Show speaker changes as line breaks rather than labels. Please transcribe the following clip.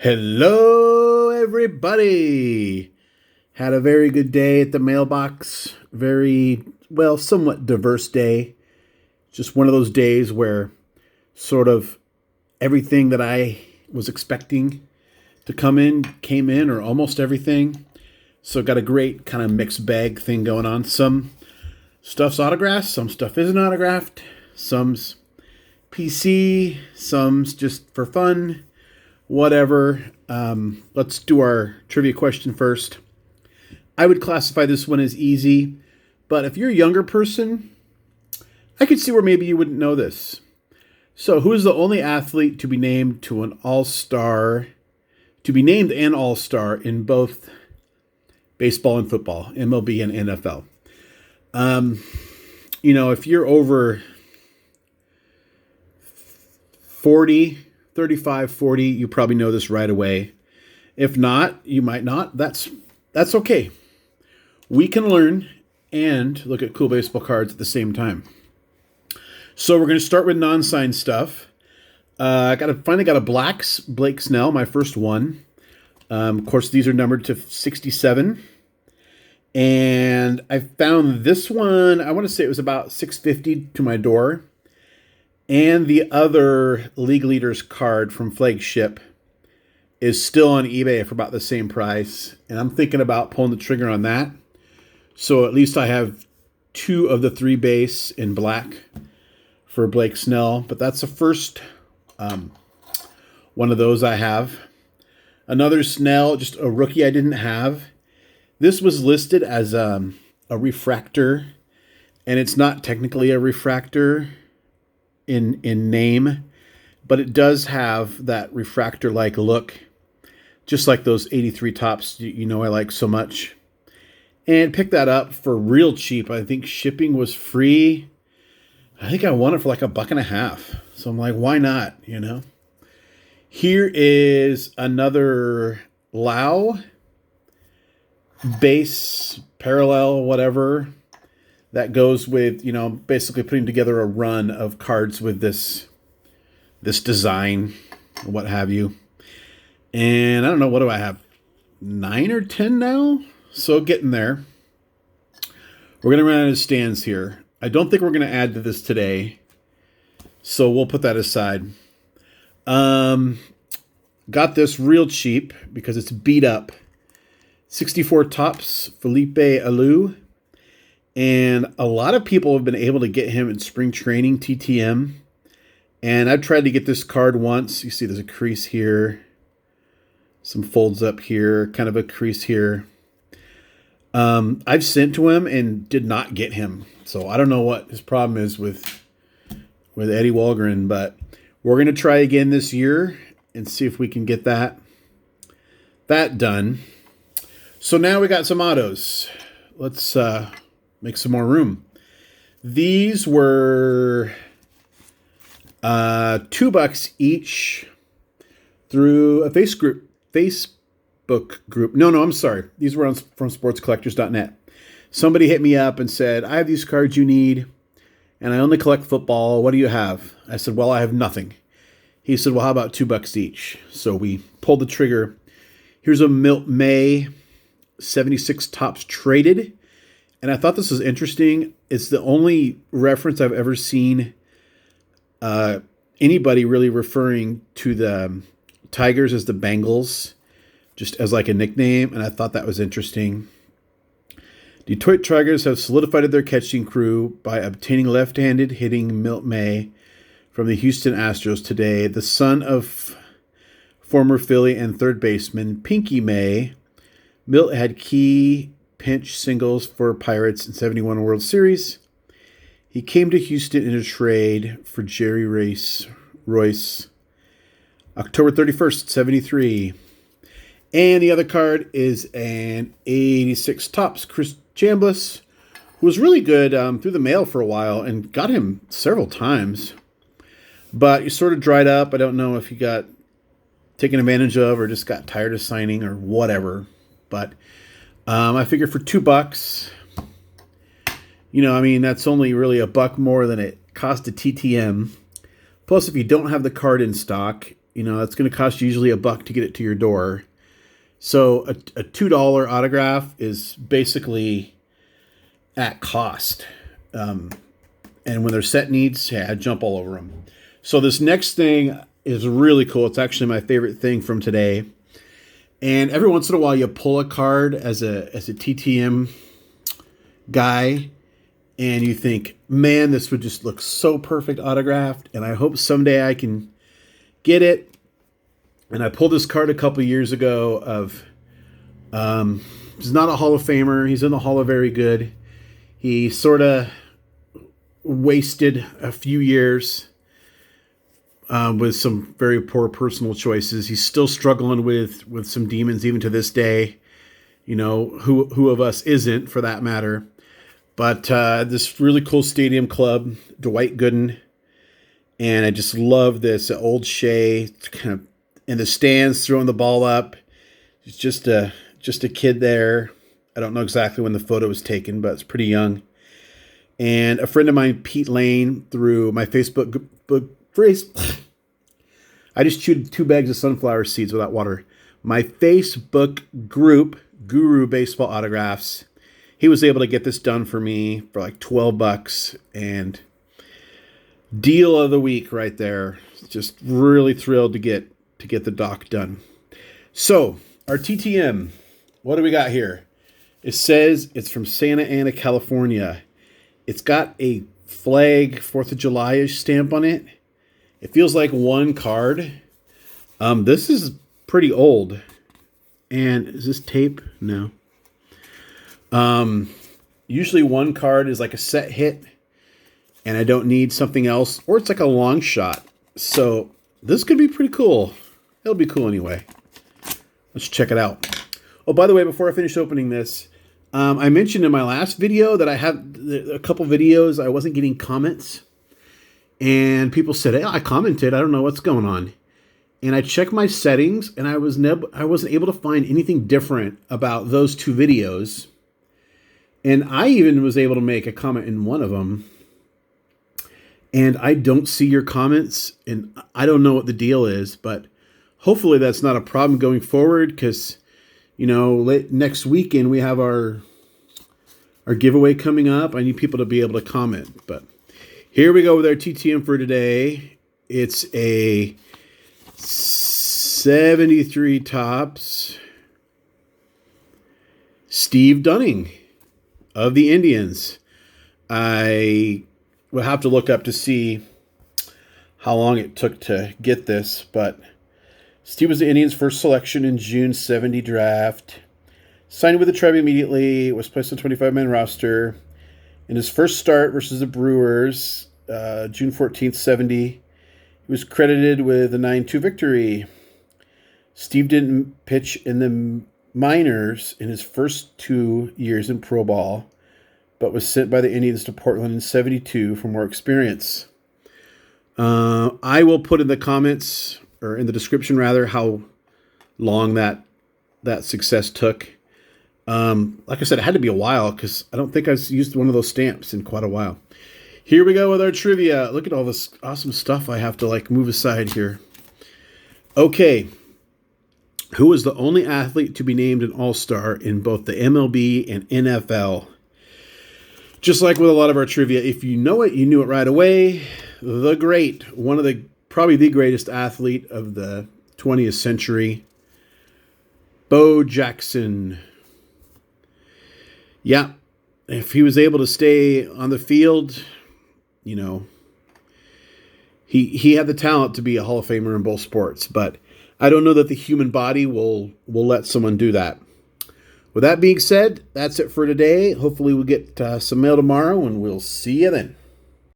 Hello, everybody. Had a very good day at the mailbox. Very, well, somewhat diverse day. Just one of those days where sort of everything that I was expecting to come in came in, or almost everything. So got a great kind of mixed bag thing going on. Some stuff's autographed, some stuff isn't autographed, some's PC, some's just for fun. Whatever. Let's do our trivia question first. I would classify this one as easy, but if you're a younger person, I could see where maybe you wouldn't know this. So, who is the only athlete to be named an all-star in both baseball and football, MLB and NFL? If you're over 40, 35, 40, you probably know this right away. If not, you might not. That's okay. We can learn and look at cool baseball cards at the same time. So we're going to start with non-signed stuff. I finally got a Blake Snell, my first one. Of course, these are numbered to 67. And I found this one, I want to say it was about $6.50 to my door. And the other League Leaders card from Flagship is still on eBay for about the same price. And I'm thinking about pulling the trigger on that. So at least I have 2 of the 3 base in black for Blake Snell. But that's the first one of those I have. Another Snell, just a rookie I didn't have. This was listed as a refractor. And it's not technically a refractor in name, but it does have that refractor-like look, just like those 83 tops I like so much. And picked that up for real cheap. I think shipping was free. I think I won it for like $1.50. So I'm like, why not, Here is another Lau base, parallel, whatever, that goes with, basically putting together a run of cards with this design, what have you. And I don't know, what do I have? 9 or 10 now? So getting there. We're going to run out of stands here. I don't think we're going to add to this today. So we'll put that aside. Got this real cheap because it's beat up. 64 tops, Felipe Alou. And a lot of people have been able to get him in spring training, TTM. And I've tried to get this card once. You see there's a crease here. Some folds up here. Kind of a crease here. I've sent to him and did not get him. So I don't know what his problem is with Eddie Walgren. But we're going to try again this year and see if we can get that done. So now we got some autos. Let's make some more room. These were $2 each through a Facebook group. No, I'm sorry. These were from sportscollectors.net. Somebody hit me up and said, I have these cards you need, and I only collect football. What do you have? I said, well, I have nothing. He said, well, how about $2 each? So we pulled the trigger. Here's a Milt May 76 tops traded. And I thought this was interesting. It's the only reference I've ever seen anybody really referring to the Tigers as the Bengals, just as like a nickname. And I thought that was interesting. Detroit Tigers have solidified their catching crew by obtaining left-handed hitting Milt May from the Houston Astros today. The son of former Philly and third baseman Pinky May, Milt had key pinch singles for Pirates in 71 World Series. He came to Houston in a trade for Jerry Royce, October 31st, 73. And the other card is an 86 tops Chris Chambliss, who was really good through the mail for a while and got him several times. But he sort of dried up. I don't know if he got taken advantage of or just got tired of signing or whatever. But I figured for $2, that's only really $1 more than it cost a TTM. Plus, if you don't have the card in stock, that's going to cost you usually $1 to get it to your door. So a $2 autograph is basically at cost. And when they're set needs, I jump all over them. So this next thing is really cool. It's actually my favorite thing from today. And every once in a while, you pull a card as a TTM guy, and you think, man, this would just look so perfect autographed, and I hope someday I can get it. And I pulled this card a couple years ago of, he's not a Hall of Famer. He's in the Hall of Very Good. He sort of wasted a few years with some very poor personal choices. He's still struggling with some demons even to this day. Who of us isn't, for that matter. But this really cool stadium club, Dwight Gooden. And I just love this old Shea, kind of in the stands throwing the ball up. He's just a kid there. I don't know exactly when the photo was taken, but it's pretty young. And a friend of mine, Pete Lane, through my Facebook I just chewed 2 bags of sunflower seeds without water. My Facebook group, Guru Baseball Autographs, he was able to get this done for me for like $12, and deal of the week right there. Just really thrilled to get the doc done. So our TTM, what do we got here? It says it's from Santa Ana, California. It's got a flag 4th of July-ish stamp on it. It feels like one card. This is pretty old. And is this tape? No. Usually one card is like a set hit, and I don't need something else, or it's like a long shot. So this could be pretty cool. It'll be cool anyway. Let's check it out. Oh, by the way, before I finish opening this, I mentioned in my last video that I had a couple videos I wasn't getting comments, and people said, "Hey, I commented. I don't know what's going on." And I checked my settings, and I wasn't able to find anything different about those 2 videos. And I even was able to make a comment in one of them. And I don't see your comments, and I don't know what the deal is, but hopefully that's not a problem going forward, because, next weekend we have our giveaway coming up. I need people to be able to comment. But here we go with our TTM for today. It's a 73 Topps Steve Dunning of the Indians. I will have to look up to see how long it took to get this, but Steve was the Indians' first selection in June 70 draft. Signed with the Tribe immediately, was placed on 25-man roster. In his first start versus the Brewers, June 14th, 70, he was credited with a 9-2 victory. Steve didn't pitch in the minors in his first 2 years in pro ball, but was sent by the Indians to Portland in 72 for more experience. I will put in the comments, or in the description rather, how long that success took. Like I said, it had to be a while, because I don't think I've used one of those stamps in quite a while. Here we go with our trivia. Look at all this awesome stuff I have to move aside here. Okay. Who was the only athlete to be named an All-Star in both the MLB and NFL? Just like with a lot of our trivia, if you know it, you knew it right away. The great, probably the greatest athlete of the 20th century, Bo Jackson. Yeah, if he was able to stay on the field, he had the talent to be a Hall of Famer in both sports, but I don't know that the human body will let someone do that. With that being said, that's it for today. Hopefully we'll get some mail tomorrow, and we'll see you then.